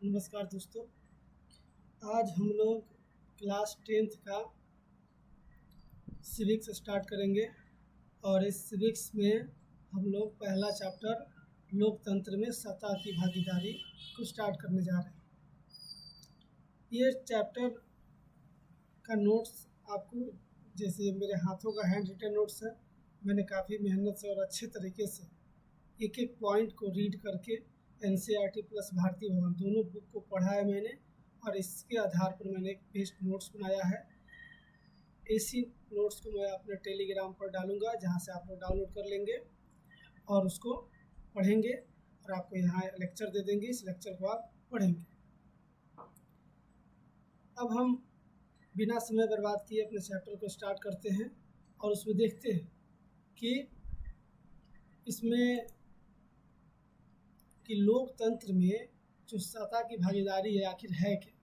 नमस्कार दोस्तों। आज हम लोग क्लास 10th का सिविक्स स्टार्ट करेंगे और इस सिविक्स में हम लोग पहला चैप्टर लोकतंत्र में सत्ता की भागीदारी को स्टार्ट करने जा रहे हैं। ये चैप्टर का नोट्स आपको जैसे मेरे हाथों का हैंड रिटन नोट्स है। मैंने काफ़ी मेहनत से और अच्छे तरीके से एक एक पॉइंट को रीड करके NCERT प्लस भारतीय भवन दोनों बुक को पढ़ा है मैंने, और इसके आधार पर मैंने एक बेस्ट नोट्स बनाया है। इसी नोट्स को मैं अपने टेलीग्राम पर डालूंगा, जहां से आप लोग डाउनलोड कर लेंगे और उसको पढ़ेंगे और आपको यहाँ लेक्चर दे देंगे। इस लेक्चर को आप पढ़ेंगे। अब हम बिना समय बर्बाद किए अपने चैप्टर को स्टार्ट करते हैं और उसमें देखते हैं कि इसमें कि लोकतंत्र में जो सत्ता की भागीदारी है आखिर है क्या।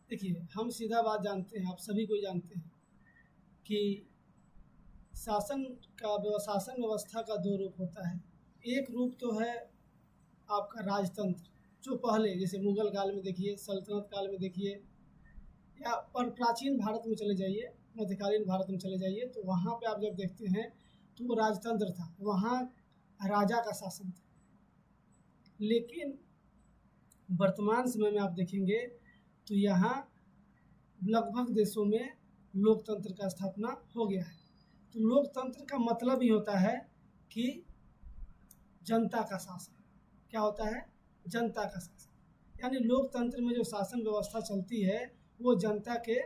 देखिए, हम सीधा बात जानते हैं, आप सभी को जानते हैं कि शासन व्यवस्था का दो रूप होता है। एक रूप तो है आपका राजतंत्र, जो पहले जैसे मुगल काल में देखिए, सल्तनत काल में देखिए, या पर प्राचीन भारत में चले जाइए, मध्यकालीन भारत में चले जाइए, तो वहाँ पे आप जब देखते हैं तो वो राजतंत्र था, वहाँ राजा का शासन था। लेकिन वर्तमान समय में आप देखेंगे तो यहाँ लगभग देशों में लोकतंत्र का स्थापना हो गया है। तो लोकतंत्र का मतलब ही होता है कि जनता का शासन। क्या होता है? जनता का शासन। यानी लोकतंत्र में जो शासन व्यवस्था चलती है वो जनता के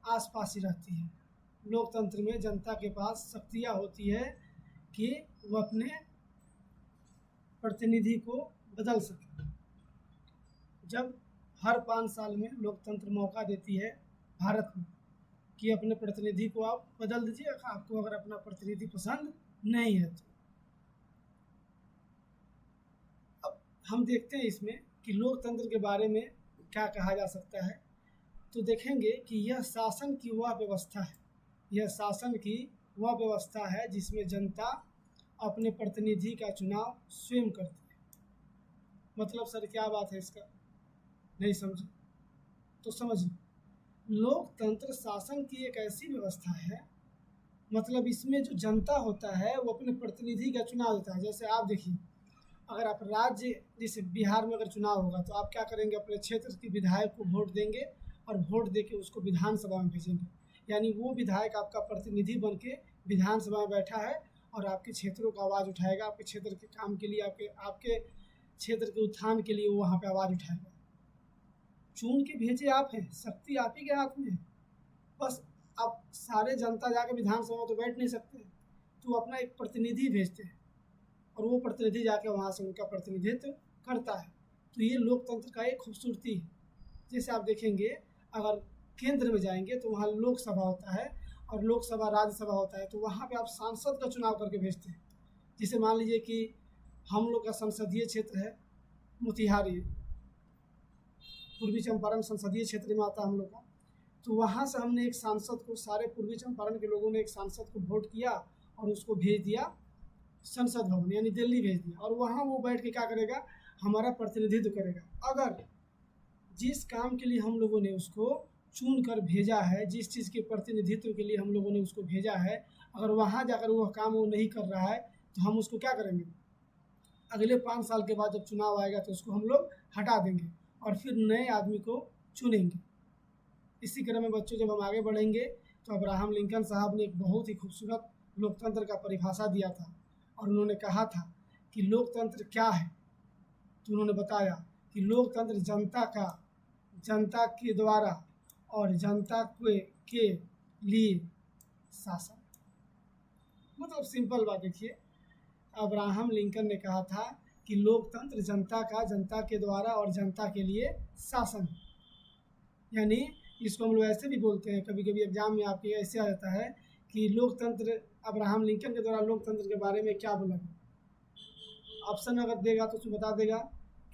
आसपास ही रहती है। लोकतंत्र में जनता के पास शक्तियाँ होती है कि वो अपने प्रतिनिधि को बदल सके। जब हर 5 साल में लोकतंत्र मौका देती है भारत में कि अपने प्रतिनिधि को आप बदल दीजिए, आपको अगर अपना प्रतिनिधि पसंद नहीं है तो। अब हम देखते हैं इसमें कि लोकतंत्र के बारे में क्या कहा जा सकता है। तो देखेंगे कि यह शासन की वह व्यवस्था है, यह शासन की वह व्यवस्था है जिसमें जनता अपने प्रतिनिधि का चुनाव स्वयं करती है। मतलब सर क्या बात है इसका, नहीं समझे तो समझिए। लोकतंत्र शासन की एक ऐसी व्यवस्था है, मतलब इसमें जो जनता होता है वो अपने प्रतिनिधि का चुनाव देता है। जैसे आप देखिए, अगर आप राज्य जैसे बिहार में अगर चुनाव होगा तो आप क्या करेंगे, अपने क्षेत्र के विधायक को वोट देंगे और वोट दे के उसको विधानसभा में भेजेंगे। यानी वो विधायक आपका प्रतिनिधि बन के विधानसभा में बैठा है और आपके क्षेत्रों का आवाज़ उठाएगा, आपके क्षेत्र के काम के लिए, आपके क्षेत्र के उत्थान के लिए वो वहाँ पे आवाज़ उठाएगा। चुन के भेजे आप हैं, शक्ति आप ही के हाथ में है। बस आप सारे जनता जाके विधानसभा में तो बैठ नहीं सकते, तो अपना एक प्रतिनिधि भेजते हैं और वो प्रतिनिधि जाके वहाँ से उनका प्रतिनिधित्व करता है। तो ये लोकतंत्र का एक खूबसूरती है। जैसे आप देखेंगे, अगर केंद्र में जाएंगे तो वहाँ लोकसभा होता है और लोकसभा राज्यसभा होता है, तो वहाँ पे आप सांसद का चुनाव करके भेजते हैं। जिसे मान लीजिए कि हम लोग का संसदीय क्षेत्र है मोतिहारी, पूर्वी चंपारण संसदीय क्षेत्र में आता है हम लोग का, तो वहाँ से हमने एक सांसद को, सारे पूर्वी चंपारण के लोगों ने एक सांसद को वोट किया और उसको भेज दिया संसद भवन, यानी दिल्ली भेज दिया, और वहाँ वो बैठ के क्या करेगा, हमारा प्रतिनिधित्व करेगा। अगर जिस काम के लिए हम लोगों ने उसको चुन कर भेजा है, जिस चीज़ के प्रतिनिधित्व के लिए हम लोगों ने उसको भेजा है, अगर वहाँ जाकर वह काम वो नहीं कर रहा है तो हम उसको क्या करेंगे, अगले 5 साल के बाद जब चुनाव आएगा तो उसको हम लोग हटा देंगे और फिर नए आदमी को चुनेंगे। इसी क्रम में बच्चों, जब हम आगे बढ़ेंगे तो अब्राहम लिंकन साहब ने एक बहुत ही खूबसूरत लोकतंत्र का परिभाषा दिया था और उन्होंने कहा था कि लोकतंत्र क्या है। तो उन्होंने बताया कि लोकतंत्र जनता के द्वारा और जनता के लिए शासन। मतलब सिंपल बात देखिए, अब्राहम लिंकन ने कहा था कि लोकतंत्र जनता के द्वारा और जनता के लिए शासन। यानी इसको हम लोग ऐसे भी बोलते हैं, कभी कभी एग्जाम में आपके ऐसे आ जाता है कि लोकतंत्र, अब्राहम लिंकन के द्वारा लोकतंत्र के बारे में क्या बोला गया। ऑप्शन अगर देगा तो उसमें बता देगा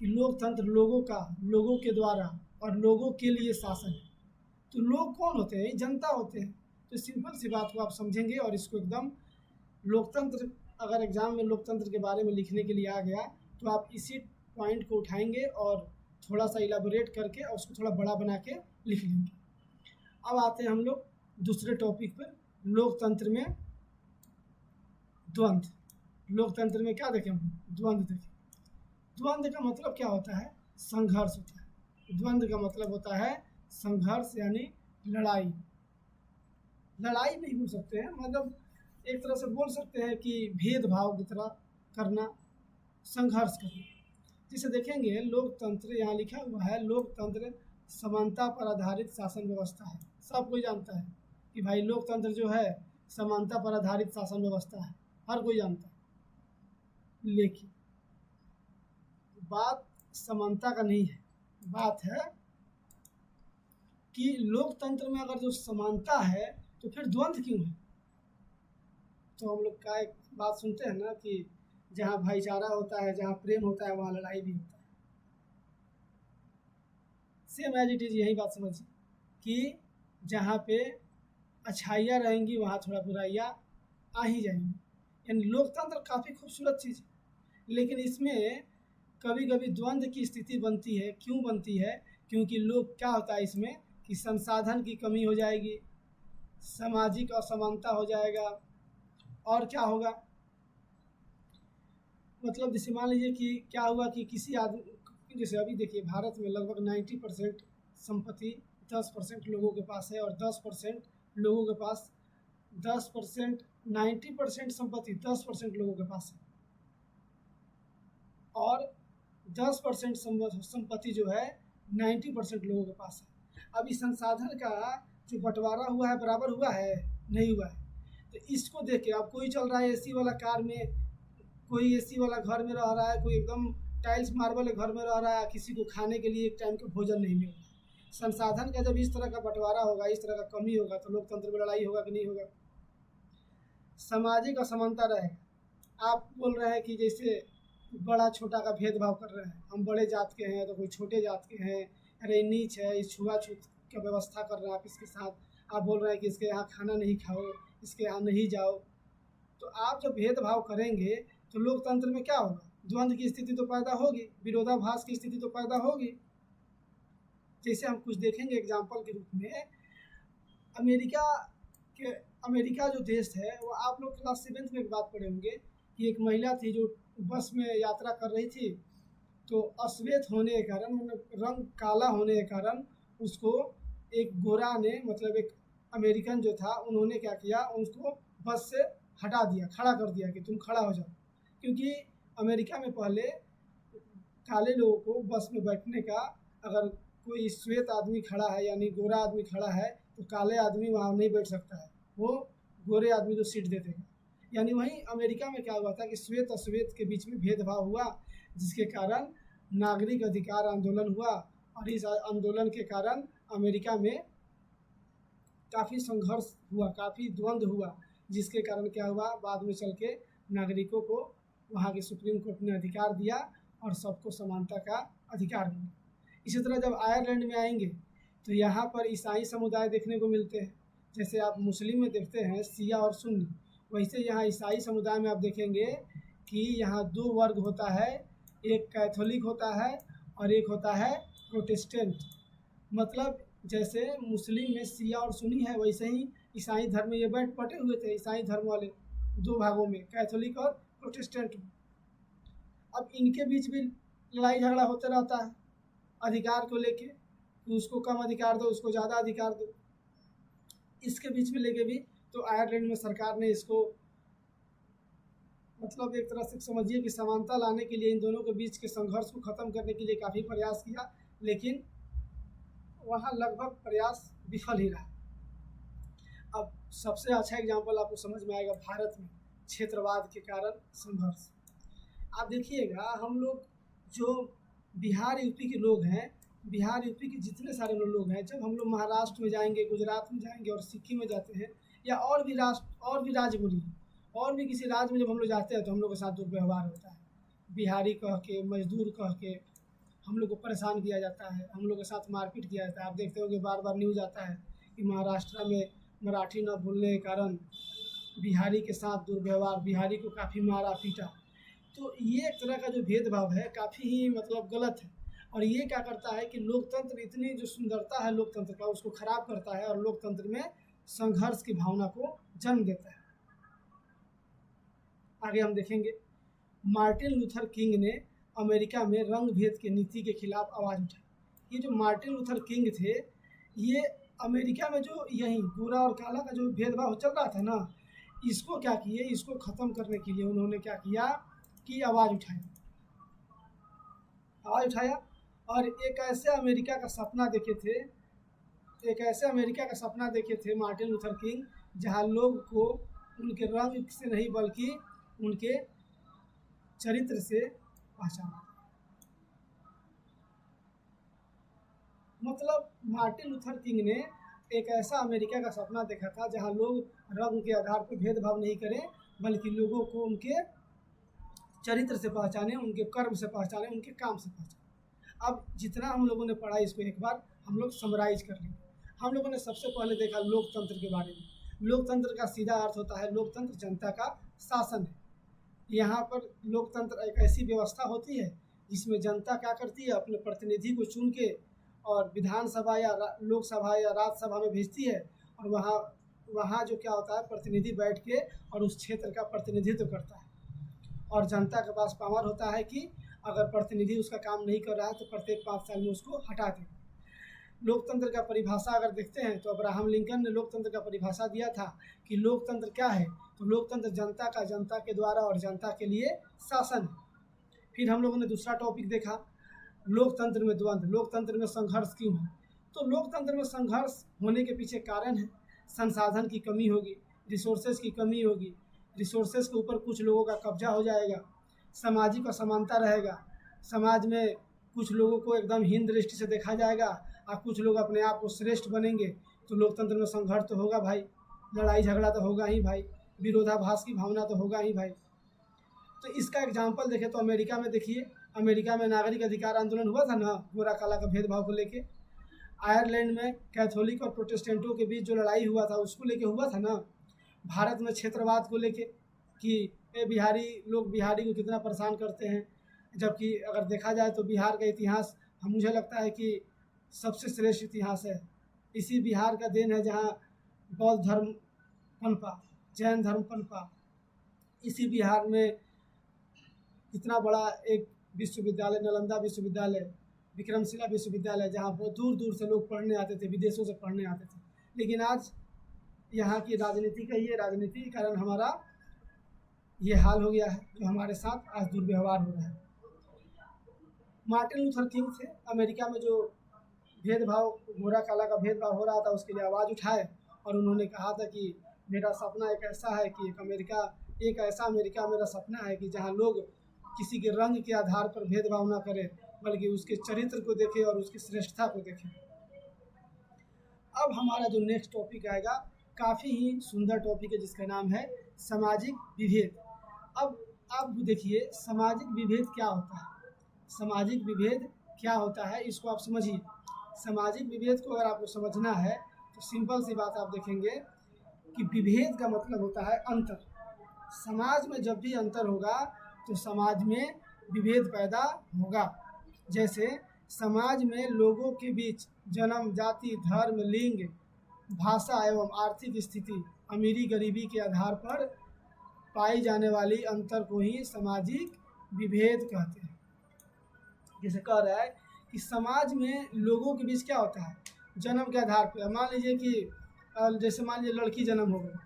कि लोकतंत्र लोगों के द्वारा और लोगों के लिए शासन है। तो लोग कौन होते हैं? जनता होते हैं। तो सिंपल सी बात को आप समझेंगे और इसको एकदम लोकतंत्र, अगर एग्जाम में लोकतंत्र के बारे में लिखने के लिए आ गया तो आप इसी पॉइंट को उठाएंगे और थोड़ा सा इलाबोरेट करके और उसको थोड़ा बड़ा बना के लिख लेंगे। अब आते हैं हम लोग दूसरे टॉपिक पर, लोकतंत्र में द्वंद्व। लोकतंत्र में क्या देखें हम, द्वंद्व देखें। द्वंद्व का मतलब क्या होता है, संघर्ष होता है। द्वंद्व का मतलब होता है संघर्ष, यानी लड़ाई। लड़ाई नहीं बोल सकते हैं, मतलब एक तरह से बोल सकते हैं कि भेदभाव की तरह करना, संघर्ष करना। जिसे देखेंगे लोकतंत्र, यहाँ लिखा हुआ है लोकतंत्र समानता पर आधारित शासन व्यवस्था है। सब कोई जानता है कि भाई लोकतंत्र जो है समानता पर आधारित शासन व्यवस्था है, हर कोई जानता है। लेकिन बात समानता का नहीं है, बात है कि लोकतंत्र में अगर जो समानता है तो फिर द्वंद्व क्यों है। तो हम लोग का एक बात सुनते हैं ना कि जहाँ भाईचारा होता है, जहाँ प्रेम होता है, वहाँ लड़ाई भी होता है। सेम एज इट इज़ यही बात समझिए कि जहाँ पे अच्छाइयाँ रहेंगी वहाँ थोड़ा बुराइयाँ आ ही जाएंगी। यानी लोकतंत्र काफ़ी खूबसूरत चीज़ है, लेकिन इसमें कभी कभी द्वंद्व की स्थिति बनती है। क्यों बनती है, क्योंकि लोग क्या होता है इसमें कि संसाधन की कमी हो जाएगी, सामाजिक असमानता हो जाएगा, और क्या होगा, मतलब जैसे मान लीजिए कि क्या हुआ कि किसी आदमी, जैसे अभी देखिए भारत में लगभग 90% संपत्ति 10% लोगों के पास है, और 10% लोगों के पास 10% 90% संपत्ति 10% लोगों के पास है, और 10% संपत्ति जो है 90% लोगों के पास है। अब इस संसाधन का जो बंटवारा हुआ है बराबर हुआ है, नहीं हुआ है। तो इसको देख के अब कोई चल रहा है एसी वाला कार में, कोई एसी वाला घर में रह रहा है, कोई एकदम टाइल्स मार्बल घर में रह रहा है, किसी को खाने के लिए एक टाइम का भोजन नहीं मिल रहा। संसाधन का जब इस तरह का बंटवारा होगा, इस तरह का कमी होगा, तो लोकतंत्र में लड़ाई होगा कि नहीं होगा। सामाजिक असमानता रहेगा। आप बोल रहे हैं कि जैसे बड़ा छोटा का भेदभाव कर रहे हैं, हम बड़े जात के हैं तो कोई छोटे जात के हैं, अरे नीच है, इस छुआछूत का व्यवस्था कर रहे हैं आप इसके साथ। आप बोल रहे हैं कि इसके यहाँ खाना नहीं खाओ, इसके यहाँ नहीं जाओ। तो आप जब भेदभाव करेंगे तो लोकतंत्र में क्या होगा, द्वंद्व की स्थिति तो पैदा होगी, विरोधाभास की स्थिति तो पैदा होगी। जैसे हम कुछ देखेंगे एग्जाम्पल के रूप में, अमेरिका जो देश है वो, आप लोग क्लास 7th में एक बात पढ़े होंगे कि एक महिला थी जो बस में यात्रा कर रही थी, तो अश्वेत होने के कारण, मतलब रंग काला होने के कारण, उसको एक गोरा ने, मतलब एक अमेरिकन जो था, उन्होंने क्या किया, उसको बस से हटा दिया, खड़ा कर दिया कि तुम खड़ा हो जाओ। क्योंकि अमेरिका में पहले काले लोगों को बस में बैठने का, अगर कोई श्वेत आदमी खड़ा है यानी गोरा आदमी खड़ा है, तो काले आदमी वहाँ नहीं बैठ सकता है, वो गोरे आदमी को सीट दे देगा। यानी वहीं अमेरिका में क्या हुआ था कि श्वेत अश्वेत के बीच में भेदभाव हुआ, जिसके कारण नागरिक अधिकार आंदोलन हुआ, और इस आंदोलन के कारण अमेरिका में काफ़ी संघर्ष हुआ, काफ़ी द्वंद्व हुआ, जिसके कारण क्या हुआ, बाद में चल के नागरिकों को वहाँ के सुप्रीम कोर्ट ने अधिकार दिया और सबको समानता का अधिकार मिला। इसी तरह जब आयरलैंड में आएंगे तो यहाँ पर ईसाई समुदाय देखने को मिलते हैं। जैसे आप मुस्लिम में देखते हैं शिया और सुन्नी, वैसे यहाँ ईसाई समुदाय में आप देखेंगे कि यहाँ 2 वर्ग होता है, एक कैथोलिक होता है और एक होता है प्रोटेस्टेंट। मतलब जैसे मुस्लिम में शिया और सुन्नी है, वैसे ही ईसाई धर्म में ये बटे हुए थे, ईसाई धर्म वाले 2 भागों में, कैथोलिक और प्रोटेस्टेंट में। अब इनके बीच भी लड़ाई झगड़ा होता रहता है अधिकार को लेके, कि उसको कम अधिकार दो, उसको ज़्यादा अधिकार दो। इसके बीच में लेके भी तो आयरलैंड में सरकार ने इसको, मतलब एक तरह से समझिए कि समानता लाने के लिए इन दोनों के बीच के संघर्ष को ख़त्म करने के लिए काफ़ी प्रयास किया, लेकिन वहाँ लगभग प्रयास विफल ही रहा। अब सबसे अच्छा एग्जाम्पल आपको समझ में आएगा भारत में क्षेत्रवाद के कारण संघर्ष। आप देखिएगा, हम लोग जो बिहार यूपी के लोग हैं, बिहार यूपी के जितने सारे लोग हैं, जब हम लोग महाराष्ट्र में जाएंगे, गुजरात में जाएंगे और सिक्किम में जाते हैं, या और भी राज्य बोलिए, और भी किसी राज्य में जब हम लोग जाते हैं तो हम लोग के साथ दुर्व्यवहार होता है। बिहारी कह के, मजदूर कह के हम लोग को परेशान किया जाता है, हम लोग के साथ मारपीट किया जाता है। आप देखते होंगे बार बार न्यूज़ आता है कि महाराष्ट्र में मराठी न भूलने के कारण बिहारी के साथ दुर्व्यवहार, बिहारी को काफ़ी मारा पीटा। तो ये एक तरह का जो भेदभाव है काफ़ी ही मतलब गलत है। और ये क्या करता है कि लोकतंत्र इतनी जो सुंदरता है लोकतंत्र का उसको खराब करता है और लोकतंत्र में संघर्ष की भावना को जन्म देता है। आगे हम देखेंगे मार्टिन लूथर किंग ने अमेरिका में रंग भेद की नीति के खिलाफ आवाज़ उठाई। ये जो मार्टिन लूथर किंग थे ये अमेरिका में जो यही गोरा और काला का जो भेदभाव चल रहा था ना, इसको क्या किए, इसको ख़त्म करने के लिए उन्होंने क्या किया कि आवाज़ उठाया और एक ऐसे अमेरिका का सपना देखे थे मार्टिन लूथर किंग जहाँ लोग को उनके रंग से नहीं बल्कि उनके चरित्र से पहचाना। मतलब मार्टिन लूथर किंग ने एक ऐसा अमेरिका का सपना देखा था जहां लोग रंग के आधार पर भेदभाव नहीं करें बल्कि लोगों को उनके चरित्र से पहचाने, उनके कर्म से पहचाने, उनके काम से पहचाने। अब जितना हम लोगों ने पढ़ा इसको एक बार हम लोग समराइज कर लेंगे। हम लोगों ने सबसे पहले देखा लोकतंत्र के बारे में। लोकतंत्र का सीधा अर्थ होता है लोकतंत्र जनता का शासन है। यहाँ पर लोकतंत्र एक ऐसी व्यवस्था होती है जिसमें जनता क्या करती है, अपने प्रतिनिधि को चुन के और विधानसभा या लोकसभा या राज्यसभा में भेजती है और वहाँ जो क्या होता है प्रतिनिधि बैठ के और उस क्षेत्र का प्रतिनिधित्व करता है और जनता के पास पावर होता है कि अगर प्रतिनिधि उसका काम नहीं कर रहा है तो प्रत्येक 5 साल में उसको हटा देगा। लोकतंत्र का परिभाषा अगर देखते हैं तो अब्राहम लिंकन ने लोकतंत्र का परिभाषा दिया था कि लोकतंत्र क्या है, तो लोकतंत्र जनता का जनता के द्वारा और जनता के लिए शासन है। फिर हम लोगों ने दूसरा टॉपिक देखा लोकतंत्र में द्वंद्व, लोकतंत्र में संघर्ष क्यों है। तो लोकतंत्र में संघर्ष होने के पीछे कारण है संसाधन की कमी होगी, रिसोर्सेज की कमी होगी, रिसोर्सेज के ऊपर कुछ लोगों का कब्जा हो जाएगा, सामाजिक असमानता रहेगा, समाज में कुछ लोगों को एकदम हीन दृष्टि से देखा जाएगा और कुछ लोग अपने आप को श्रेष्ठ बनेंगे। तो लोकतंत्र में संघर्ष तो होगा भाई, लड़ाई झगड़ा तो होगा ही भाई, विरोधाभास की भावना तो होगा ही भाई। तो इसका एग्जाम्पल देखें तो अमेरिका में देखिए, अमेरिका में नागरिक अधिकार आंदोलन हुआ था ना गोरा काला का भेदभाव को लेके। आयरलैंड में कैथोलिक और प्रोटेस्टेंटों के बीच जो लड़ाई हुआ था उसको लेके हुआ था ना। भारत में क्षेत्रवाद को लेके कि बिहारी लोग बिहारी को कितना परेशान करते हैं, जबकि अगर देखा जाए तो बिहार का इतिहास मुझे लगता है कि सबसे श्रेष्ठ इतिहास है। इसी बिहार का देन है जहाँ बौद्ध धर्म पनपा, जैन धर्म पनपा। इसी बिहार में इतना बड़ा एक विश्वविद्यालय, नालंदा विश्वविद्यालय, विक्रमशिला विश्वविद्यालय, जहाँ बहुत दूर दूर से लोग पढ़ने आते थे, विदेशों से पढ़ने आते थे। लेकिन आज यहाँ की राजनीति का ये राजनीति के कारण हमारा ये हाल हो गया है जो हमारे साथ आज दुर्व्यवहार हो रहा है। मार्टिन लूथर किंग थे, अमेरिका में जो भेदभाव गोरा काला का भेदभाव हो रहा था उसके लिए आवाज़ उठाए और उन्होंने कहा था कि मेरा सपना एक ऐसा है कि एक ऐसा अमेरिका मेरा सपना है कि जहाँ लोग किसी के रंग के आधार पर भेदभाव ना करें बल्कि उसके चरित्र को देखें और उसकी श्रेष्ठता को देखें। अब हमारा जो नेक्स्ट टॉपिक आएगा काफ़ी ही सुंदर टॉपिक है जिसका नाम है सामाजिक विभेद। अब आप देखिए सामाजिक विभेद क्या होता है, सामाजिक विभेद क्या होता है इसको आप समझिए। सामाजिक विभेद को अगर आपको समझना है तो सिंपल सी बात आप देखेंगे कि विभेद का मतलब होता है अंतर। समाज में जब भी अंतर होगा तो समाज में विभेद पैदा होगा। जैसे समाज में लोगों के बीच जन्म, जाति, धर्म, लिंग, भाषा एवं आर्थिक स्थिति, अमीरी गरीबी के आधार पर पाई जाने वाली अंतर को ही सामाजिक विभेद कहते हैं। जैसे कह रहा है कि समाज में लोगों के बीच क्या होता है, जन्म के आधार पर। मान लीजिए कि जैसे मान लीजिए लड़की जन्म हो गई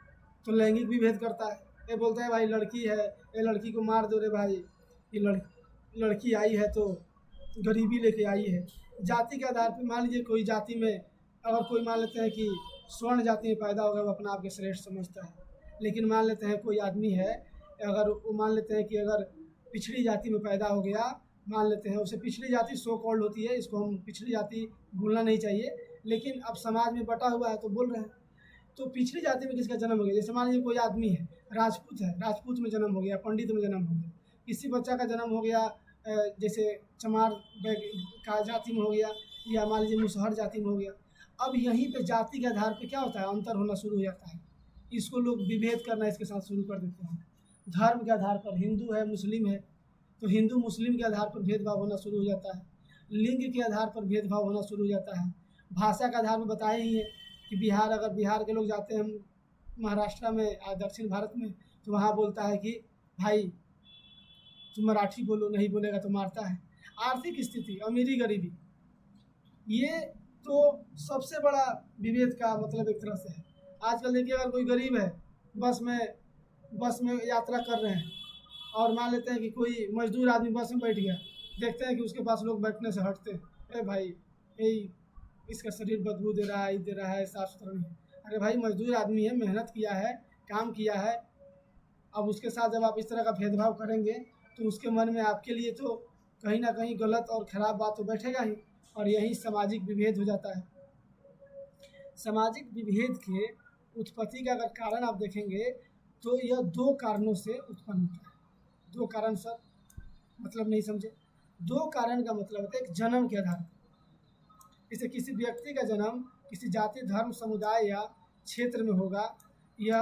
तो लैंगिक विभेद करता है। ये बोलता है भाई लड़की है, ये लड़की को मार दो रे भाई, ये लड़की आई है तो गरीबी लेके आई है। जाति के आधार पर मान लीजिए कोई जाति में अगर कोई मान लेते हैं कि स्वर्ण जाति में पैदा हो गया वो अपना आप के श्रेष्ठ समझता है, लेकिन मान लेते हैं कोई आदमी है अगर वो मान लेते हैं कि अगर पिछड़ी जाति में पैदा हो गया, मान लेते हैं उसे पिछड़ी जाति सो कॉल्ड होती है, इसको हम पिछड़ी जाति भूलना नहीं चाहिए, लेकिन अब समाज में बटा हुआ है तो बोल रहे हैं। तो पिछड़ी जाति में किसका जन्म हो गया, जैसे मान लीजिए कोई आदमी है राजपूत है, राजपूत में जन्म हो गया, पंडित में जन्म हो गया, किसी बच्चा का जन्म हो गया जैसे चमार का जाति में हो गया या मान लीजिए मुसहर जाति में हो गया। अब यहीं पे जाति के आधार पे क्या होता है, अंतर होना शुरू हो जाता है। इसको लोग विभेद करना इसके साथ शुरू कर देते हैं। धर्म के आधार पर हिंदू है मुस्लिम है तो हिंदू मुस्लिम के आधार पर भेदभाव होना शुरू हो जाता है। लिंग के आधार पर भेदभाव होना शुरू हो जाता है। भाषा के आधार पर बताए ही है कि बिहार, अगर बिहार के लोग जाते हैं महाराष्ट्र में या दक्षिण भारत में, तो वहाँ बोलता है कि भाई तुम मराठी बोलो, नहीं बोलेगा तो मारता है। आर्थिक स्थिति, अमीरी गरीबी, ये तो सबसे बड़ा विभेद का मतलब एक तरह से है। आजकल देखिए, अगर कोई गरीब है, बस में यात्रा कर रहे हैं और मान लेते हैं कि कोई मजदूर आदमी बस में बैठ गया, देखते हैं कि उसके पास लोग बैठने से हटते हैं, अरे भाई यही इसका शरीर बदबू दे रहा है, दे रहा है, साफ सुथरा नहीं है। अरे भाई मजदूर आदमी है, मेहनत किया है, काम किया है। अब उसके साथ जब आप इस तरह का भेदभाव करेंगे तो उसके मन में आपके लिए तो कहीं ना कहीं गलत और ख़राब बात तो बैठेगा ही, और यही सामाजिक विभेद हो जाता है। सामाजिक विभेद के उत्पत्ति का अगर कारण आप देखेंगे तो यह दो कारणों से उत्पन्न होता है। दो कारण सर मतलब नहीं समझे। दो कारण का मतलब होता है एक जन्म के आधार पर। जैसे किसी व्यक्ति का जन्म किसी जाति, धर्म, समुदाय या क्षेत्र में होगा, यह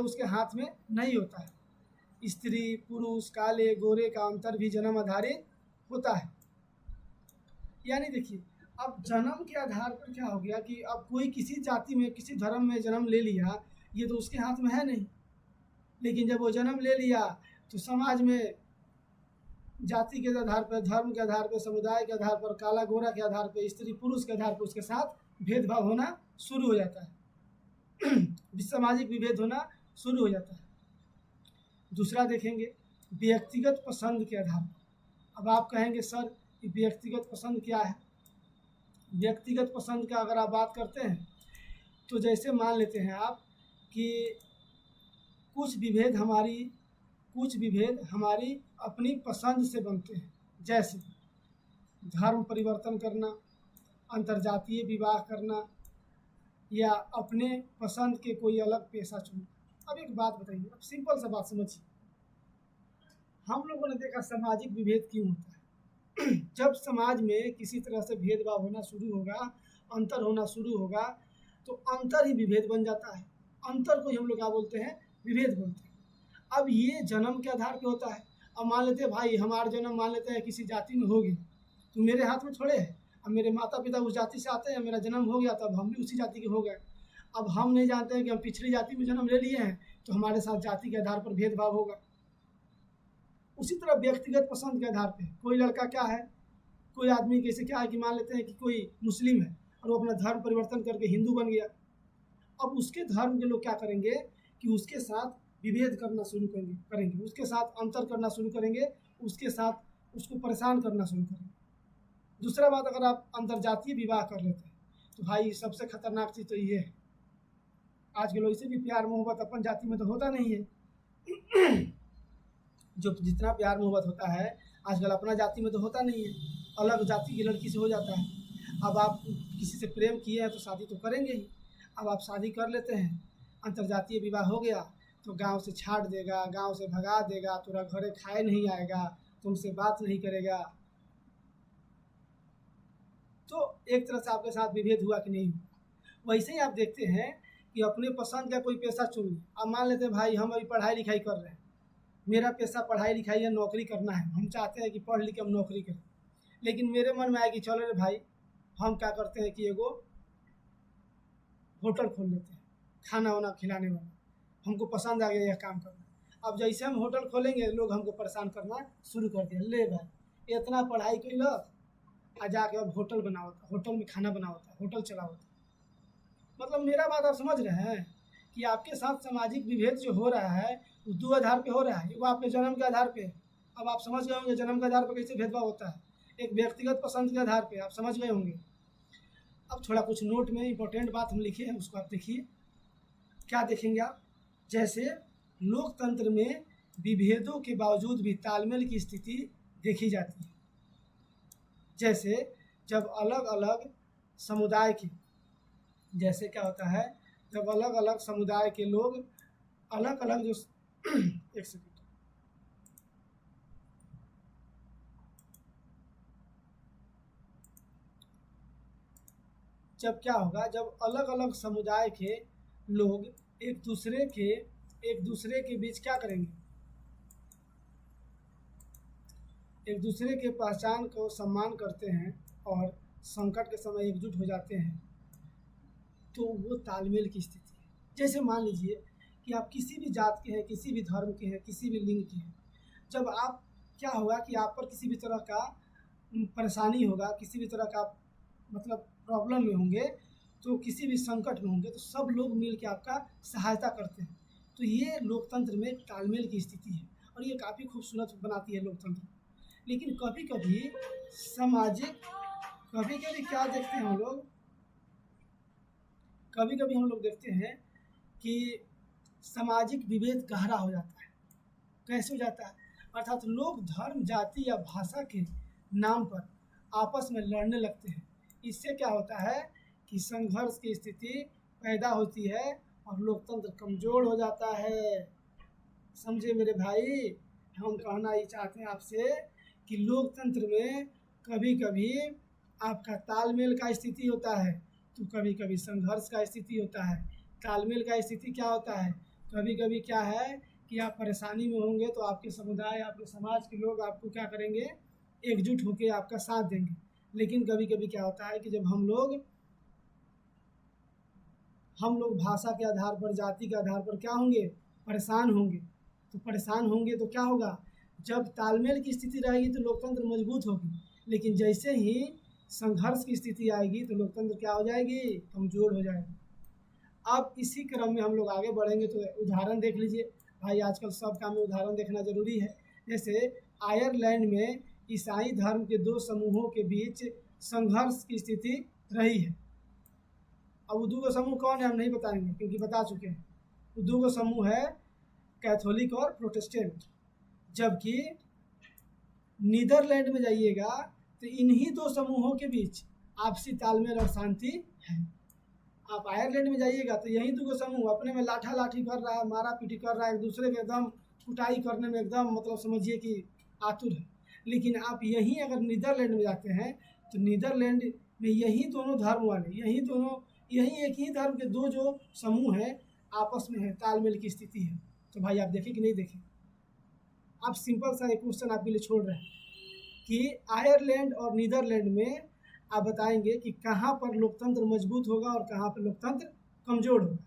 उसके हाथ में नहीं होता है। स्त्री, पुरुष, काले, गोरे का अंतर भी जन्म आधारित होता है। यानी देखिए, अब जन्म के आधार पर क्या हो गया कि अब कोई किसी जाति में, किसी धर्म में जन्म ले लिया, ये तो उसके हाथ में है नहीं। लेकिन जब वो जन्म ले लिया तो समाज में जाति के आधार पर, धर्म के आधार पर, समुदाय के आधार पर, काला गोरा के आधार पर, स्त्री पुरुष के आधार पर उसके साथ भेदभाव होना शुरू हो जाता है। सामाजिक विभेद होना शुरू हो जाता है। दूसरा देखेंगे व्यक्तिगत पसंद के आधार पर। अब आप कहेंगे सर कि व्यक्तिगत पसंद क्या है? व्यक्तिगत पसंद का अगर आप बात करते हैं तो जैसे मान लेते हैं आप कि कुछ विभेद हमारी अपनी पसंद से बनते हैं, जैसे धर्म परिवर्तन करना, अंतर्जातीय विवाह करना, या अपने पसंद के कोई अलग पेशा चुनना। अब एक बात बताइए, अब सिंपल सा बात समझिए। हम लोगों ने देखा सामाजिक विभेद क्यों होता है। जब समाज में किसी तरह से भेदभाव होना शुरू होगा, अंतर होना शुरू होगा, तो अंतर ही विभेद बन जाता है। अंतर को हम लोग क्या बोलते हैं? विभेद बोलते हैं। अब ये जन्म के आधार पे होता है। अब मान लेते हैं भाई हमारा जन्म मान लेते हैं किसी जाति में हो गया, तो मेरे हाथ में थोड़े है। अब मेरे माता पिता उस जाति से आते हैं, मेरा जन्म हो गया, तब हम भी उसी जाति के हो गए। अब हम नहीं जानते हैं कि हम पिछड़ी जाति में जन्म ले लिए हैं, तो हमारे साथ जाति के आधार पर भेदभाव होगा। उसी तरह व्यक्तिगत पसंद के आधार पर कोई लड़का क्या है, कोई आदमी कैसे क्या है कि मान लेते हैं कि कोई मुस्लिम है और वो अपना धर्म परिवर्तन करके हिंदू बन गया। अब उसके धर्म के लोग क्या करेंगे कि उसके साथ विभेद करना शुरू करेंगे, उसके साथ अंतर करना शुरू करेंगे, उसके साथ उसको परेशान करना शुरू करेंगे। दूसरा बात, अगर आप अंतर्जातीय विवाह कर लेते हैं तो भाई सबसे खतरनाक चीज़ तो ये है, आज के लोग इसे भी प्यार मोहब्बत अपन जाति में तो होता नहीं है। जो जितना प्यार मोहब्बत होता है आजकल अपना जाति में तो होता नहीं है, अलग जाति की लड़की से हो जाता है। अब आप किसी से प्रेम किए हैं तो शादी तो करेंगे ही। अब आप शादी कर लेते हैं, अंतर्जातीय विवाह हो गया तो गांव से छाड़ देगा, गांव से भगा देगा, तोरा घरे खाए नहीं आएगा, तुमसे बात नहीं करेगा। तो एक तरह से आपके साथ विभेद हुआ कि नहीं हुआ। वैसे ही आप देखते हैं कि अपने पसंद का कोई पेशा चुन ले। अब मान लेते हैं भाई हम अभी पढ़ाई लिखाई कर रहे हैं, मेरा पेशा पढ़ाई लिखाई या नौकरी करना है, हम चाहते हैं कि पढ़ लिख के हम नौकरी करें। लेकिन मेरे मन में आया कि चलो रे भाई हम क्या करते हैं कि एगो होटल खोल लेते हैं, खाना वाना खिलाने वाला, हमको पसंद आ गया यह काम करना। अब जैसे हम होटल खोलेंगे लोग हमको परेशान करना शुरू कर दिया, ले भाई इतना पढ़ाई कैलक आ जाके अब होटल बनावता, होटल में खाना बनावता, होटल चलावता। मतलब मेरा बात आप समझ रहे हैं कि आपके साथ सामाजिक विभेद जो हो रहा है वो दो आधार पे हो रहा है। वो आपके जन्म के आधार पे, अब आप समझ गए होंगे जन्म के आधार पर कैसे भेदभाव होता है, एक व्यक्तिगत पसंद के आधार पे आप समझ गए होंगे। अब थोड़ा कुछ नोट में इंपॉर्टेंट बात हम लिखे हैं, उसको आप देखिए। क्या देखेंगे आप? जैसे लोकतंत्र में विभेदों के बावजूद भी तालमेल की स्थिति देखी जाती है। जैसे जब अलग अलग समुदाय के, जैसे क्या होता है जब अलग अलग समुदाय के लोग अलग अलग जो एक सेकंड, जब क्या होगा, जब अलग अलग समुदाय के लोग एक दूसरे के बीच क्या करेंगे, एक दूसरे के पहचान को सम्मान करते हैं और संकट के समय एकजुट हो जाते हैं, तो वो तालमेल की स्थिति है। जैसे मान लीजिए कि आप किसी भी जात के हैं, किसी भी धर्म के हैं, किसी भी लिंग के हैं, जब आप क्या होगा कि आप पर किसी भी तरह का परेशानी होगा, किसी भी तरह का मतलब प्रॉब्लम में होंगे, तो किसी भी संकट में होंगे, तो सब लोग मिल के आपका सहायता करते हैं। तो ये लोकतंत्र में तालमेल की स्थिति है और ये काफ़ी खूबसूरत बनाती है लोकतंत्र। लेकिन कभी कभी सामाजिक कभी कभी क्या देखते हैं हम लोग, कभी कभी हम लोग देखते हैं कि सामाजिक विभेद गहरा हो जाता है। कैसे हो जाता है? अर्थात लोग धर्म, जाति या भाषा के नाम पर आपस में लड़ने लगते हैं। इससे क्या होता है कि संघर्ष की स्थिति पैदा होती है और लोकतंत्र कमज़ोर हो जाता है। समझे मेरे भाई? हम कहना ये चाहते हैं आपसे कि लोकतंत्र में कभी कभी आपका तालमेल का स्थिति होता है, तो कभी कभी संघर्ष का स्थिति होता है। तालमेल का स्थिति क्या होता है? कभी कभी क्या है कि आप परेशानी में होंगे तो आपके समुदाय, आपके समाज के लोग आपको क्या करेंगे? एकजुट होकर आपका साथ देंगे। लेकिन कभी कभी क्या होता है कि जब हम लोग भाषा के आधार पर, जाति के आधार पर क्या होंगे? परेशान होंगे। तो परेशान होंगे तो क्या होगा? जब तालमेल की स्थिति रहेगी तो लोकतंत्र मजबूत होगी, लेकिन जैसे ही संघर्ष की स्थिति आएगी तो लोकतंत्र क्या हो जाएगी? कमज़ोर हो जाएगी। अब इसी क्रम में हम लोग आगे बढ़ेंगे तो उदाहरण देख लीजिए भाई, आजकल सब काम में उदाहरण देखना ज़रूरी है। जैसे आयरलैंड में ईसाई धर्म के दो समूहों के बीच संघर्ष की स्थिति रही है। अब वो दो समूह कौन है हम नहीं बताएंगे, क्योंकि बता चुके हैं। वो दो समूह है कैथोलिक और प्रोटेस्टेंट। जबकि नीदरलैंड में जाइएगा तो इन्हीं दो समूहों के बीच आपसी तालमेल और शांति है। आप आयरलैंड में जाइएगा तो यही दो समूह अपने में लाठा लाठी कर रहा है, मारा पीटी कर रहा है, एक दूसरे के एकदम कुटाई करने में एकदम मतलब समझिए कि आतुर है। लेकिन आप यहीं अगर नीदरलैंड में जाते हैं तो नीदरलैंड में यही दोनों धर्म वाले, यही एक ही धर्म के दो जो समूह हैं आपस में है, तालमेल की स्थिति है। तो भाई आप देखें कि नहीं देखें? आप सिंपल सा एक क्वेश्चन आपके लिए छोड़ रहे हैं कि आयरलैंड और नीदरलैंड में आप बताएंगे कि कहाँ पर लोकतंत्र मजबूत होगा और कहाँ पर लोकतंत्र कमज़ोर होगा।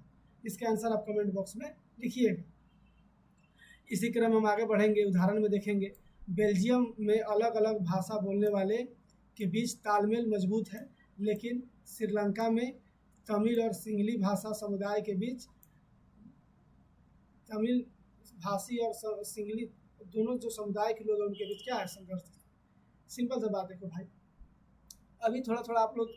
इसका आंसर आप कमेंट बॉक्स में लिखिएगा। इसी क्रम हम आगे बढ़ेंगे, उदाहरण में देखेंगे बेल्जियम में अलग अलग भाषा बोलने वाले के बीच तालमेल मजबूत है, लेकिन श्रीलंका में तमिल और सिंगली भाषा समुदाय के बीच, तमिल भाषी और सिंगली दोनों जो समुदाय के लोग हैं उनके बीच क्या है? संघर्ष। सिंपल सा बात देखो भाई, अभी थोड़ा थोड़ा आप लोग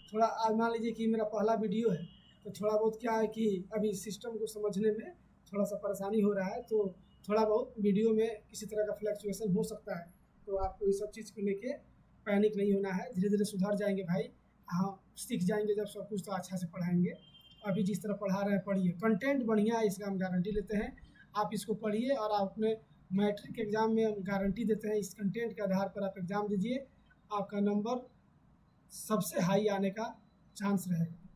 थोड़ा मान लीजिए कि मेरा पहला वीडियो है तो थोड़ा बहुत क्या है कि अभी सिस्टम को समझने में थोड़ा सा परेशानी हो रहा है, तो थोड़ा बहुत वीडियो में किसी तरह का फ्लक्चुएसन हो सकता है। तो आपको इस सब चीज़ को लेके पैनिक नहीं होना है, धीरे धीरे सुधर जाएंगे भाई। हाँ, सीख जाएंगे जब सब कुछ तो अच्छा से पढ़ाएंगे। अभी जिस तरह पढ़ा रहे हैं पढ़िए, कंटेंट बढ़िया है इसका हम गारंटी लेते हैं। आप इसको पढ़िए और आप अपने मैट्रिक एग्ज़ाम में हम गारंटी देते हैं इस कंटेंट के आधार पर आप एग्ज़ाम दीजिए, आपका नंबर सबसे हाई आने का चांस रहेगा।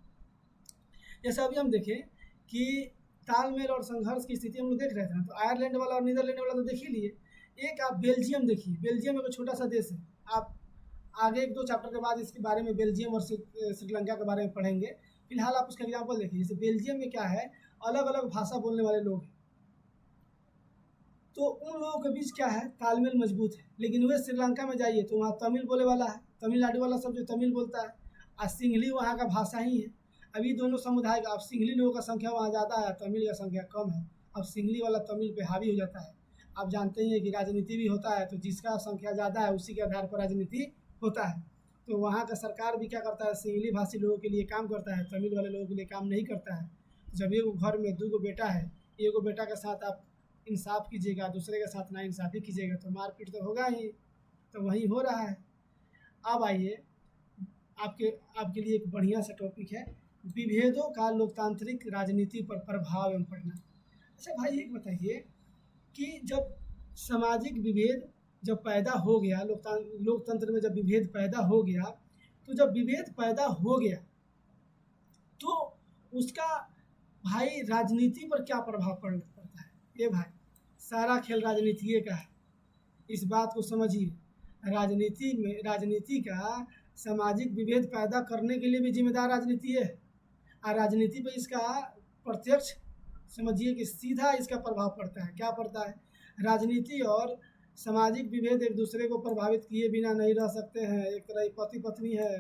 जैसे अभी हम देखें कि तालमेल और संघर्ष की स्थिति हम लोग देख रहे थे ना, तो आयरलैंड वाला और नीदरलैंड वाला तो देख ही लिए। एक आप बेल्जियम देखिए, बेल्जियम एक छोटा सा देश है। आप आगे एक दो चैप्टर के बाद इसके बारे में बेल्जियम और श्रीलंका के बारे में पढ़ेंगे। फिलहाल आप उसका एग्जाम्पल देखिए। जैसे बेल्जियम में क्या है, अलग अलग भाषा बोलने वाले लोग हैं, तो उन लोगों के बीच क्या है? तालमेल मजबूत है। लेकिन वे श्रीलंका में जाइए तो वहाँ तमिल बोले वाला है, तमिलनाडु वाला सब जो तमिल बोलता है, और सिंगली वहाँ का भाषा ही है। अभी दोनों समुदाय का, अब सिंगली लोगों का संख्या वहाँ ज़्यादा है, तमिल का संख्या कम है। अब सिंगली वाला तमिल पे हावी हो जाता है। आप जानते ही हैं कि राजनीति भी होता है, तो जिसका संख्या ज़्यादा है उसी के आधार पर राजनीति होता है। तो वहाँ का सरकार भी क्या करता है? सिंगली भाषी लोगों के लिए काम करता है, तमिल वाले लोगों के लिए काम नहीं करता है। जब एक घर में दो बेटा है, एक बेटा के साथ आप इंसाफ कीजिएगा, दूसरे के साथ नाइंसाफ़ी कीजिएगा तो मारपीट तो होगा ही। तो वही हो रहा है। अब आइए आपके लिए एक बढ़िया सा टॉपिक है, विभेदों का लोकतांत्रिक राजनीति पर प्रभाव एवं पढ़ना। अच्छा भाई एक बताइए कि जब सामाजिक विभेद जब पैदा हो गया, लोकतंत्र में जब विभेद पैदा हो गया, तो जब विभेद पैदा हो गया तो उसका भाई राजनीति पर क्या प्रभाव पड़ता है? ये भाई सारा खेल राजनीति का है, इस बात को समझिए। राजनीति का सामाजिक विभेद पैदा करने के लिए भी जिम्मेदार राजनीति है। और राजनीति पे इसका प्रत्यक्ष समझिए कि सीधा इसका प्रभाव पड़ता है। क्या पड़ता है? राजनीति और सामाजिक विभेद एक दूसरे को प्रभावित किए बिना नहीं रह सकते हैं। एक तरह पति पत्नी है,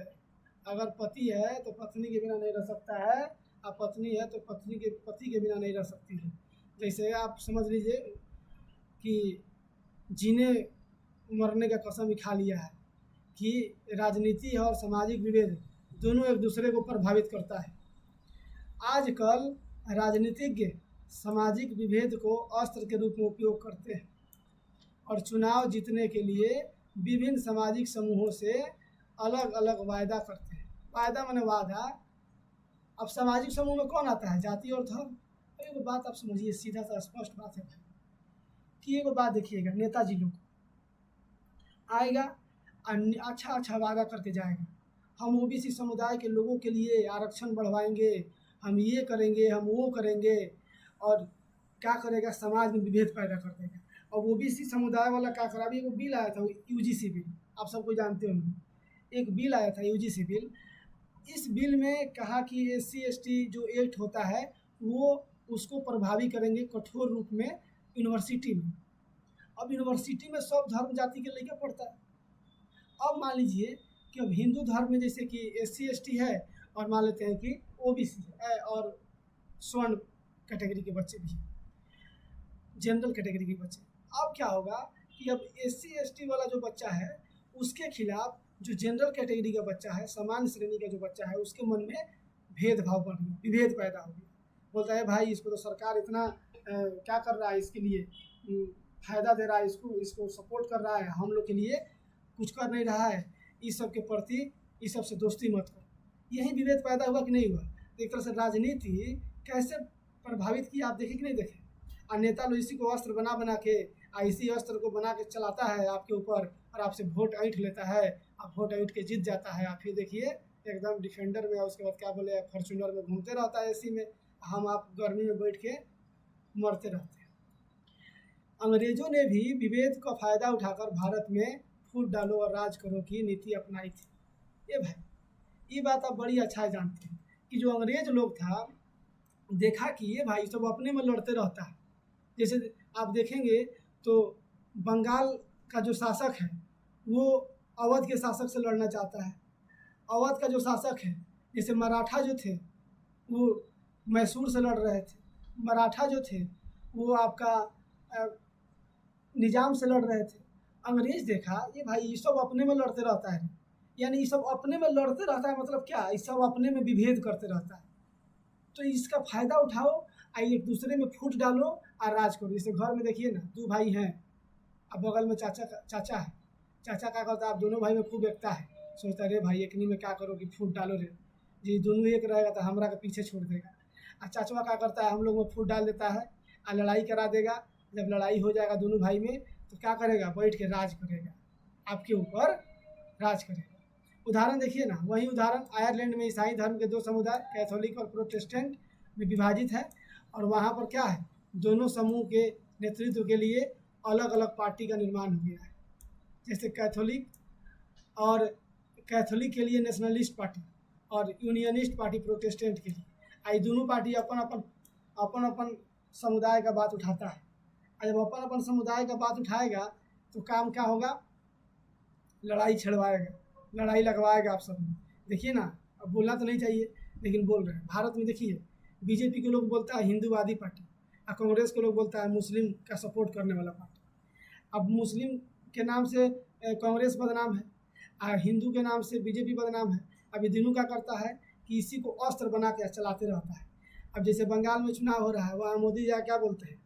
अगर पति है तो पत्नी के बिना नहीं रह सकता है, और पत्नी है तो पत्नी के पति के बिना नहीं रह सकती है। जैसे आप समझ लीजिए कि जीने मरने का कसम ही खा लिया है कि राजनीति और सामाजिक विभेद दोनों एक दूसरे को प्रभावित करता है। आजकल राजनीतिज्ञ सामाजिक विभेद को अस्त्र के रूप में उपयोग करते हैं और चुनाव जीतने के लिए विभिन्न सामाजिक समूहों से अलग अलग वायदा करते हैं। वायदा माने वादा। अब सामाजिक समूह में कौन आता है? जाति और धर्म। एक बात आप समझिए, सीधा सा स्पष्ट बात है कि एक बात देखिएगा, नेताजी लोग आएगा अच्छा वादा करके जाएगा, हम ओबीसी समुदाय के लोगों के लिए आरक्षण बढ़वाएंगे, हम ये करेंगे, हम वो करेंगे, और क्या करेगा? समाज में विभेद पैदा कर देगा। और ओबीसी समुदाय वाला क्या करा? अभी एक बिल आया था, यूजीसी बिल, आप सबको जानते होंगे। एक बिल आया था यूजीसी बिल। इस बिल में कहा कि SC/ST जो एक्ट होता है वो उसको प्रभावी करेंगे कठोर रूप में यूनिवर्सिटी में। अब यूनिवर्सिटी में सब धर्म जाति के लेके पढ़ता है। अब मान लीजिए कि अब हिंदू धर्म में जैसे कि SC/ST है, और मान लेते हैं कि ओबीसी है, और स्वर्ण कैटेगरी के बच्चे भी हैं, जनरल कैटेगरी के बच्चे। अब क्या होगा कि अब SC/ST वाला जो बच्चा है उसके खिलाफ जो जनरल कैटेगरी का बच्चा है, सामान्य श्रेणी का जो बच्चा है, उसके मन में भेदभाव बढ़ गया, विभेद पैदा हो गया। बोलता है भाई इसको तो सरकार इतना क्या कर रहा है, इसके लिए फ़ायदा दे रहा है, इसको सपोर्ट कर रहा है, हम लोग के लिए कुछ कर नहीं रहा है, इस सब के प्रति इस सब से दोस्ती मत करो। यही विभेद पैदा हुआ कि नहीं हुआ? एक तरह से राजनीति कैसे प्रभावित की आप देखे कि नहीं देखे? और नेता लोग इसी को अस्त्र बना बना के, इसी अस्त्र को बना के चलाता है आपके ऊपर, और आपसे वोट ऐंठ लेता है, आप वोट ऐंठ के जीत जाता है। आप फिर देखिए एकदम डिफेंडर में, उसके बाद क्या बोले, फॉर्चूनर में घूमते रहता है एसी में, हम आप गर्मी में बैठ के मरते रहते हैं। अंग्रेजों ने भी विभेद का फ़ायदा उठाकर भारत में फूट डालो और राज करो की नीति अपनाई थी। ये भाई, ये बात आप बड़ी अच्छा जानते हैं कि जो अंग्रेज लोग था, देखा कि ये भाई सब अपने में लड़ते रहता है। जैसे आप देखेंगे तो बंगाल का जो शासक है वो अवध के शासक से लड़ना चाहता है। अवध का जो शासक है, जैसे मराठा जो थे वो मैसूर से लड़ रहे थे, मराठा जो थे वो आपका निजाम से लड़ रहे थे। अंग्रेज देखा ये भाई ये सब अपने में लड़ते रहता है, यानी ये सब अपने में लड़ते रहता है, मतलब क्या, ये सब अपने में विभेद करते रहता है। तो इसका फ़ायदा उठाओ, एक दूसरे में फूट डालो और राज करो। जैसे घर में देखिए ना, दो भाई हैं, अब बगल में चाचा है, चाचा क्या करता है, आप दोनों भाई में खूब एकता है, सोचता है रे भाई एकनी में क्या करो कि फूट डालो रे, जी दोनों एक रहेगा तो हमरा के पीछे छोड़ देगा। और चाचवा क्या करता है, हम लोग में फूट डाल देता है और लड़ाई करा देगा। जब लड़ाई हो जाएगा दोनों भाई में तो क्या करेगा, बैठ के राज करेगा, आपके ऊपर राज करेगा। उदाहरण देखिए ना, वही उदाहरण आयरलैंड में ईसाई धर्म के दो समुदाय कैथोलिक और प्रोटेस्टेंट में विभाजित है, और वहाँ पर क्या है, दोनों समूह के नेतृत्व के लिए अलग अलग पार्टी का निर्माण हो गया है। जैसे कैथोलिक के लिए नेशनलिस्ट पार्टी और यूनियनिस्ट पार्टी प्रोटेस्टेंट के लिए। आई दोनों पार्टी अपन समुदाय का बात उठाता है, और जब अपन समुदाय का बात उठाएगा तो काम क्या होगा, लड़ाई छिड़वाएगा, लड़ाई लगवाएगा आप सब में। देखिए ना, अब बोलना तो नहीं चाहिए लेकिन बोल रहे हैं। भारत में देखिए बीजेपी के लोग बोलता है हिंदूवादी पार्टी, और कांग्रेस के लोग बोलता है मुस्लिम का सपोर्ट करने वाला पार्टी। अब मुस्लिम के नाम से कांग्रेस बदनाम है, और हिंदू के नाम से बीजेपी बदनाम है। अब ये दोनों क्या करता है कि इसी को अस्त्र बना के चलाते रहता है। अब जैसे बंगाल में चुनाव हो रहा है, वहाँ मोदी जी क्या बोलते हैं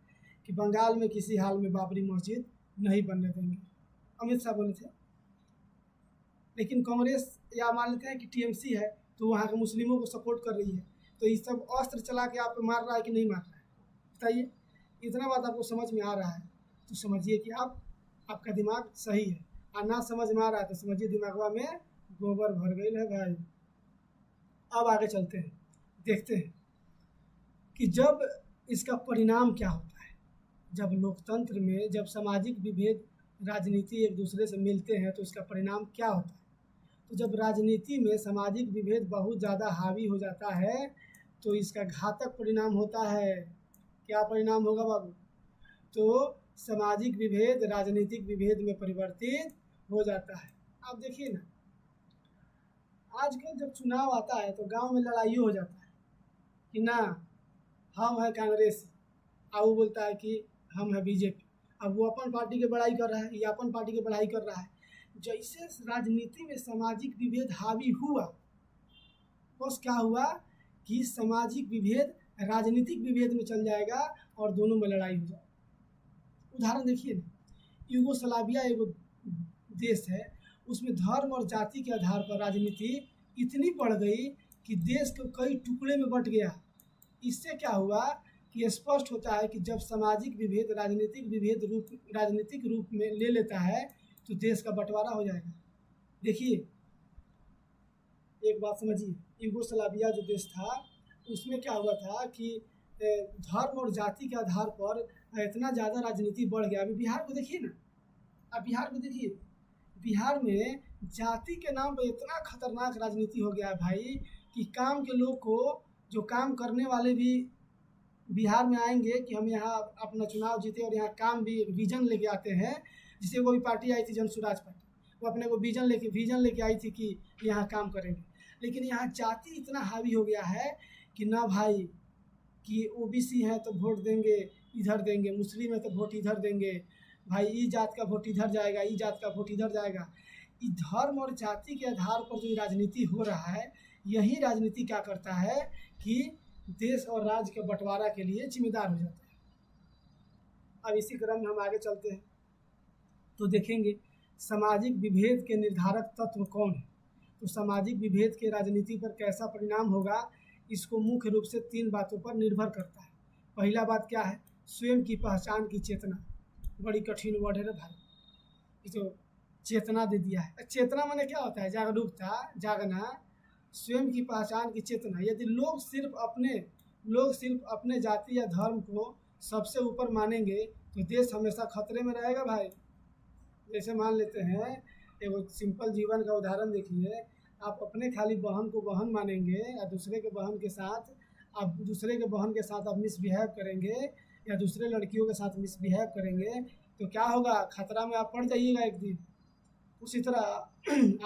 कि बंगाल में किसी हाल में बाबरी मस्जिद नहीं बनने देंगे, अमित शाह बोले थे। लेकिन कांग्रेस या मान लेते हैं कि TMC है तो वहाँ के मुस्लिमों को सपोर्ट कर रही है, तो ये सब अस्त्र चला के आप पे मार रहा है कि नहीं मार रहा है, बताइए। इतना बात आपको समझ में आ रहा है तो समझिए कि आपका दिमाग सही है, और ना समझ में आ रहा है तो समझिए दिमागवा में गोबर भर गई है भाई। अब आगे चलते हैं, देखते हैं कि जब इसका परिणाम क्या होता है। जब लोकतंत्र में जब सामाजिक विभेद राजनीति एक दूसरे से मिलते हैं तो इसका परिणाम क्या होता है। तो जब राजनीति में सामाजिक विभेद बहुत ज़्यादा हावी हो जाता है तो इसका घातक परिणाम होता है। क्या परिणाम होगा बाबू? तो सामाजिक विभेद राजनीतिक विभेद में परिवर्तित हो जाता है। आप देखिए ना, आजकल जब चुनाव आता है तो गांव में लड़ाई हो जाता है कि ना हम है कांग्रेस, और वो बोलता है कि हम है बीजेपी। अब वो अपन पार्टी की बड़ाई कर रहा है, या अपन पार्टी की बड़ाई कर रहा है। जैसे राजनीति में सामाजिक विभेद हावी हुआ, बस क्या हुआ कि सामाजिक विभेद राजनीतिक विभेद में चल जाएगा और दोनों में लड़ाई हो जाएगी। उदाहरण देखिए ना, यूगोस्लाविया एक देश है, उसमें धर्म और जाति के आधार पर राजनीति इतनी बढ़ गई कि देश को कई टुकड़े में बंट गया। इससे क्या हुआ कि स्पष्ट होता है कि जब सामाजिक विभेद राजनीतिक रूप में ले लेता है तो देश का बंटवारा हो जाएगा। देखिए, एक बात समझिए, यूगोस्लाविया जो देश था उसमें क्या हुआ था कि धर्म और जाति के आधार पर इतना ज़्यादा राजनीति बढ़ गया। अभी बिहार को देखिए ना, अब बिहार को देखिए, बिहार में जाति के नाम पर इतना खतरनाक राजनीति हो गया है भाई कि काम के लोग को, जो काम करने वाले भी बिहार में आएंगे कि हम यहाँ अपना चुनाव जीते और यहाँ काम भी विजन लेके आते हैं। जिसे वो भी पार्टी आई थी जन स्वराज पार्टी, वो अपने को विजन लेके आई थी कि यहाँ काम करेंगे। लेकिन यहाँ जाति इतना हावी हो गया है कि ना भाई कि ओबीसी हैं तो वोट देंगे इधर देंगे, मुस्लिम है तो वोट इधर देंगे, भाई ई जात का वोट इधर जाएगा, ई जात का वोट इधर जाएगा। इस धर्म और जाति के आधार पर जो राजनीति हो रहा है, यही राजनीति क्या करता है कि देश और राज्य के बंटवारा के लिए जिम्मेदार हो जाता है। अब इसी क्रम में हम आगे चलते हैं तो देखेंगे सामाजिक विभेद के निर्धारक तत्व कौन है। तो सामाजिक विभेद के राजनीति पर कैसा परिणाम होगा, इसको मुख्य रूप से 3 बातों पर निर्भर करता है। पहला बात क्या है, स्वयं की पहचान की चेतना। बड़ी कठिन वर्ड है रे भाई, ये जो चेतना दे दिया है। चेतना माने क्या होता है? जागरूकता, जागना, स्वयं की पहचान की चेतना। यदि लोग सिर्फ अपने जाति या धर्म को सबसे ऊपर मानेंगे तो देश हमेशा खतरे में रहेगा भाई। जैसे मान लेते हैं, एक सिंपल जीवन का उदाहरण देखिए, आप अपने खाली बहन को बहन मानेंगे या दूसरे के बहन के साथ आप मिसबिहेव करेंगे या दूसरे लड़कियों के साथ मिसबिहेव करेंगे तो क्या होगा? खतरा में आप पड़ जाइएगा एक दिन। उसी तरह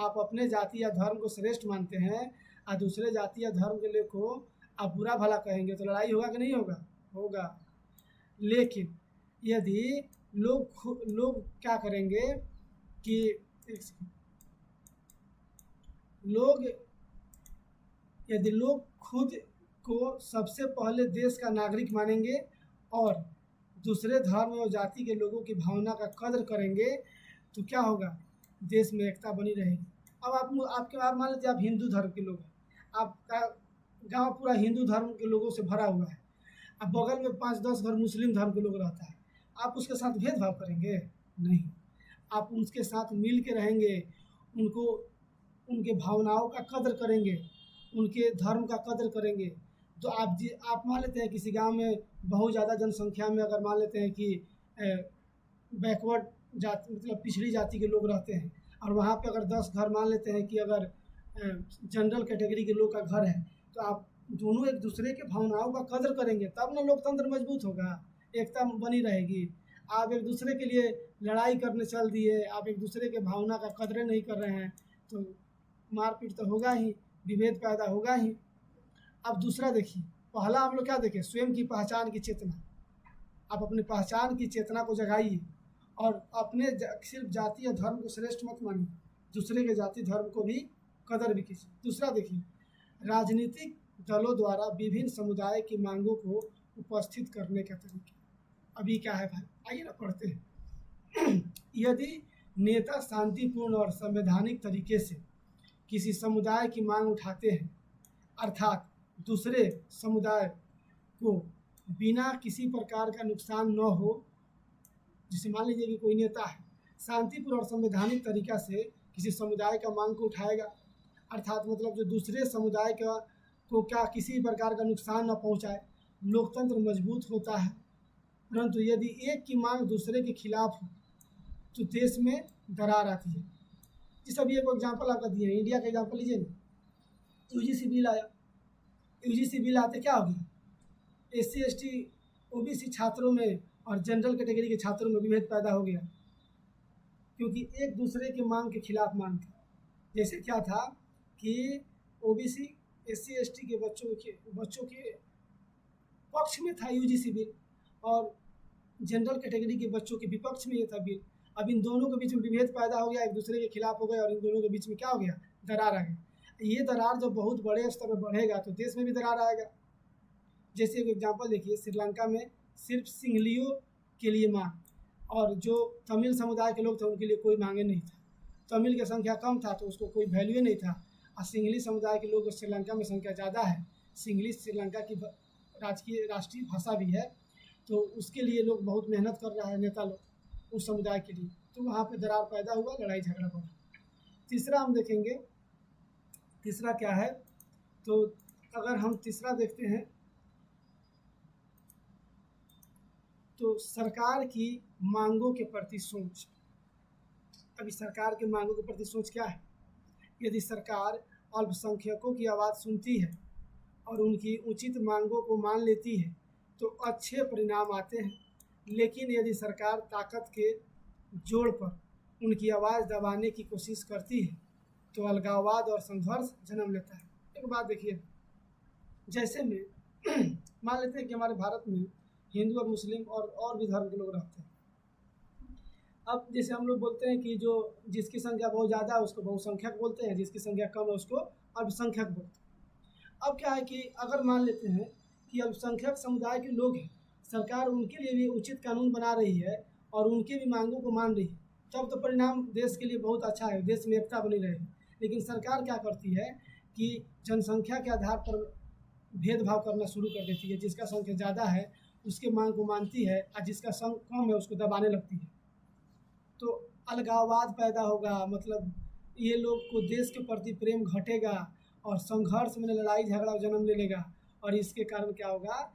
आप अपने जाति या धर्म को श्रेष्ठ मानते हैं और दूसरे जाति या धर्म के लोग को आप बुरा भला कहेंगे तो लड़ाई होगा कि नहीं होगा? होगा। लेकिन यदि लोग क्या करेंगे कि यदि लोग खुद को सबसे पहले देश का नागरिक मानेंगे और दूसरे धर्म और जाति के लोगों की भावना का कदर करेंगे तो क्या होगा? देश में एकता बनी रहेगी। अब आप मान लीजिए आप हिंदू धर्म के लोग हैं, आपका गांव पूरा हिंदू धर्म के लोगों से भरा हुआ है, अब बगल में 5-10 घर मुस्लिम धर्म के लोग रहता है, आप उसके साथ भेदभाव करेंगे? नहीं, आप उसके साथ मिल के रहेंगे, उनके भावनाओं का कदर करेंगे, उनके धर्म का कदर करेंगे। तो आप मान लेते हैं किसी गांव में बहुत ज़्यादा जनसंख्या में अगर मान लेते हैं कि बैकवर्ड जाति मतलब पिछड़ी जाति के लोग रहते हैं और वहाँ पे अगर 10 घर मान लेते हैं कि अगर जनरल कैटेगरी के लोग का घर है तो आप दोनों एक दूसरे के भावनाओं का कदर करेंगे, तब ना लोकतंत्र मजबूत होगा, एकता बनी रहेगी। आप एक दूसरे के लिए लड़ाई करने चल दिए, आप एक दूसरे के भावना का कदर नहीं कर रहे हैं तो मारपीट तो होगा ही, विभेद पैदा होगा ही। अब दूसरा देखिए, पहला हम लोग क्या देखें, स्वयं की पहचान की चेतना। आप अपनी पहचान की चेतना को जगाइए और अपने सिर्फ जाति या धर्म को श्रेष्ठ मत मानिए, दूसरे के जाति धर्म को भी कदर भी कीजिए। दूसरा देखिए, राजनीतिक दलों द्वारा विभिन्न समुदाय की मांगों को उपस्थित करने का तरीका। अभी क्या है भाई, आइए ना पढ़ते हैं। यदि नेता शांतिपूर्ण और संवैधानिक तरीके से किसी समुदाय की मांग उठाते हैं, अर्थात दूसरे समुदाय को बिना किसी प्रकार का नुकसान न हो, जैसे मान लीजिए कि कोई नेता है, शांतिपूर्ण और संवैधानिक तरीका से किसी समुदाय का मांग को उठाएगा, अर्थात मतलब जो दूसरे समुदाय को क्या किसी प्रकार का नुकसान न पहुंचाए, लोकतंत्र मजबूत होता है। परंतु यदि एक की मांग दूसरे के खिलाफ हो तो देश में दरार आती है। जिस अभी एक एग्जाम्पल आपका दिए हैं, इंडिया का एग्जाम्पल लीजिए ना, यूजीसी बिल आया, यूजीसी बिल आते क्या हो गया, एससी एसटी ओबीसी छात्रों में और जनरल कैटेगरी के छात्रों में विभेद पैदा हो गया, क्योंकि एक दूसरे के मांग के खिलाफ मांग थी। जैसे क्या था कि ओबीसी एससी एसटी के बच्चों के पक्ष में था यूजीसी बिल और जनरल कैटेगरी के बच्चों के विपक्ष में ये था बिल। अब इन दोनों के बीच में विभेद पैदा हो गया, एक दूसरे के खिलाफ हो गए और इन दोनों के बीच में क्या हो गया, दरार आ गई। ये दरार जब बहुत बड़े स्तर पर बढ़ेगा तो देश में भी दरार आएगा। जैसे एक एग्जाम्पल देखिए, श्रीलंका में सिर्फ सिंहलियों के लिए मांग, और जो तमिल समुदाय के लोग थे उनके लिए कोई मांगे नहीं था। तमिल की संख्या कम था तो उसको कोई वैल्यू नहीं था, और सिंहली समुदाय के लोग श्रीलंका में संख्या ज़्यादा है, सिंहली श्रीलंका की राष्ट्रीय भाषा भी है, तो उसके लिए लोग बहुत मेहनत कर रहा है नेता लोग उस समुदाय के लिए, तो वहाँ पे दरार पैदा हुआ, लड़ाई झगड़ा बढ़ा। तीसरा हम देखेंगे, तीसरा क्या है, तो अगर हम तीसरा देखते हैं तो सरकार की मांगों के प्रति सोच। अभी सरकार के मांगों के प्रति सोच क्या है, यदि सरकार अल्पसंख्यकों की आवाज़ सुनती है और उनकी उचित मांगों को मान लेती है तो अच्छे परिणाम आते हैं, लेकिन यदि सरकार ताकत के जोड़ पर उनकी आवाज़ दबाने की कोशिश करती है तो अलगाववाद और संघर्ष जन्म लेता है। एक बात देखिए, जैसे में मान लेते हैं कि हमारे भारत में हिंदू और मुस्लिम और भी धर्म के लोग रहते हैं। अब जैसे हम लोग बोलते हैं कि जो जिसकी संख्या बहुत ज़्यादा है उसको बहुसंख्यक बोलते हैं, जिसकी संख्या कम है उसको अल्पसंख्यक बोलते हैं। अब क्या है कि अगर मान लेते हैं कि अल्पसंख्यक समुदाय के लोग हैं, सरकार उनके लिए भी उचित कानून बना रही है और उनके भी मांगों को मान रही है, तब तो परिणाम देश के लिए बहुत अच्छा है, देश में एकता बनी रहेगी। लेकिन सरकार क्या करती है कि जनसंख्या के आधार पर भेदभाव करना शुरू कर देती है, जिसका संख्या ज़्यादा है उसके मांग को मानती है और जिसका संख्या कम है उसको दबाने लगती है, तो अलगाववाद पैदा होगा, मतलब ये लोग को देश के प्रति प्रेम घटेगा और संघर्ष में लड़ाई झगड़ा जन्म ले लेगा, और इसके कारण क्या होगा,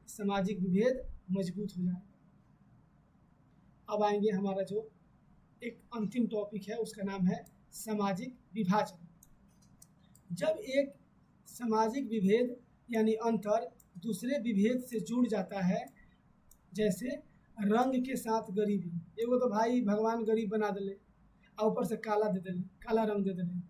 सामाजिक विभेद मजबूत हो जाएगा। अब आएंगे हमारा जो एक अंतिम टॉपिक है उसका नाम है सामाजिक विभाजन। जब एक सामाजिक विभेद यानी अंतर दूसरे विभेद से जुड़ जाता है, जैसे रंग के साथ गरीबी, एगो तो भाई भगवान गरीब बना दिले और ऊपर से काला दे दिले, काला रंग दे दिले।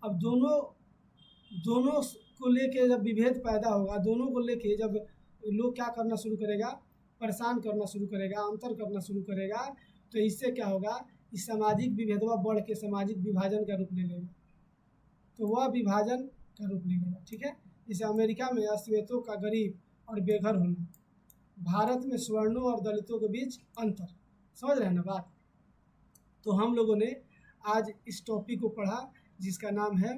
अब दोनों को लेके जब विभेद पैदा होगा, दोनों को लेके जब लोग क्या करना शुरू करेगा, परेशान करना शुरू करेगा, अंतर करना शुरू करेगा, तो इससे क्या होगा, इस सामाजिक विभेदवा बढ़ के सामाजिक विभाजन का रूप ले लेगा, तो वह विभाजन का रूप ले लेगा। ठीक है, जैसे अमेरिका में अश्वेतों का गरीब और बेघर होना, भारत में सवर्णों और दलितों के बीच अंतर, समझ रहे हैं ना बात। तो हम लोगों ने आज इस टॉपिक को पढ़ा जिसका नाम है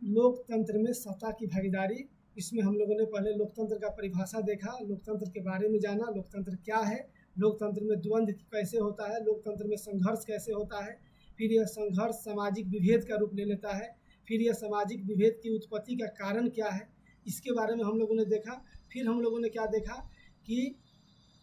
लोकतंत्र में सत्ता की भागीदारी। इसमें हम लोगों ने पहले लोकतंत्र का परिभाषा देखा, लोकतंत्र के बारे में जाना, लोकतंत्र क्या है, लोकतंत्र में द्वंद्व कैसे होता है, लोकतंत्र में संघर्ष कैसे होता है, फिर यह संघर्ष सामाजिक विभेद का रूप ले लेता है, फिर यह सामाजिक विभेद की उत्पत्ति का कारण क्या है, इसके बारे में हम लोगों ने देखा। फिर हम लोगों ने क्या देखा कि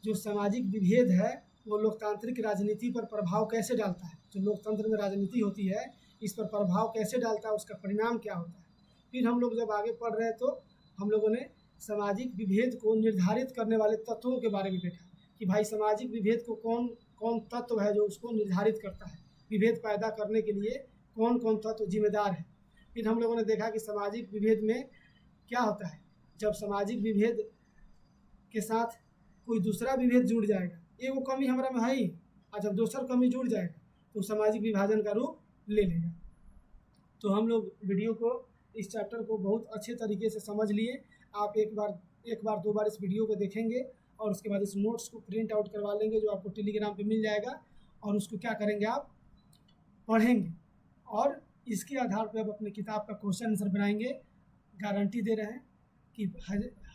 जो सामाजिक विभेद है वो लोकतांत्रिक राजनीति पर प्रभाव कैसे डालता है, जो लोकतंत्र में राजनीति होती है इस पर प्रभाव कैसे डालता है, उसका परिणाम क्या होता है। फिर हम लोग जब आगे पढ़ रहे तो हम लोगों ने सामाजिक विभेद को निर्धारित करने वाले तत्वों के बारे में देखा कि भाई सामाजिक विभेद को कौन कौन तत्व है जो उसको निर्धारित करता है, विभेद पैदा करने के लिए कौन कौन तत्व जिम्मेदार है। फिर हम लोगों ने देखा कि सामाजिक विभेद में क्या होता है, जब सामाजिक विभेद के साथ कोई दूसरा विभेद जुड़ जाएगा, ये वो कमी हमारा में है ही, और जब दूसरा कमी जुड़ जाएगा तो सामाजिक विभाजन का रूप ले लेगा। तो हम लोग वीडियो को, इस चैप्टर को बहुत अच्छे तरीके से समझ लिए। आप एक बार दो बार इस वीडियो को देखेंगे और उसके बाद इस नोट्स को प्रिंट आउट करवा लेंगे जो आपको टेलीग्राम पे मिल जाएगा, और उसको क्या करेंगे, आप पढ़ेंगे और इसके आधार पर आप अपने किताब का क्वेश्चन आंसर बनाएंगे। गारंटी दे रहे हैं कि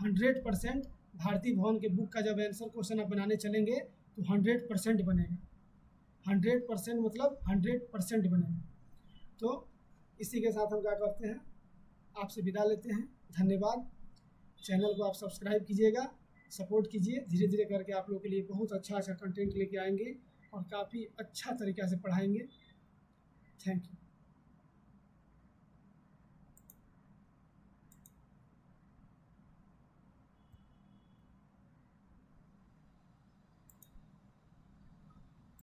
100% भारतीय भवन के बुक का जब आंसर क्वेश्चन आप बनाने चलेंगे तो 100% बनेगा। 100% मतलब 100% बनेगा। तो इसी के साथ हम क्या करते हैं, आपसे विदा लेते हैं। धन्यवाद। चैनल को आप सब्सक्राइब कीजिएगा सपोर्ट कीजिए, धीरे धीरे करके आप लोगों के लिए बहुत अच्छा अच्छा कंटेंट लेके आएंगे और काफ़ी अच्छा तरीक़ा से पढ़ाएंगे। Thank you.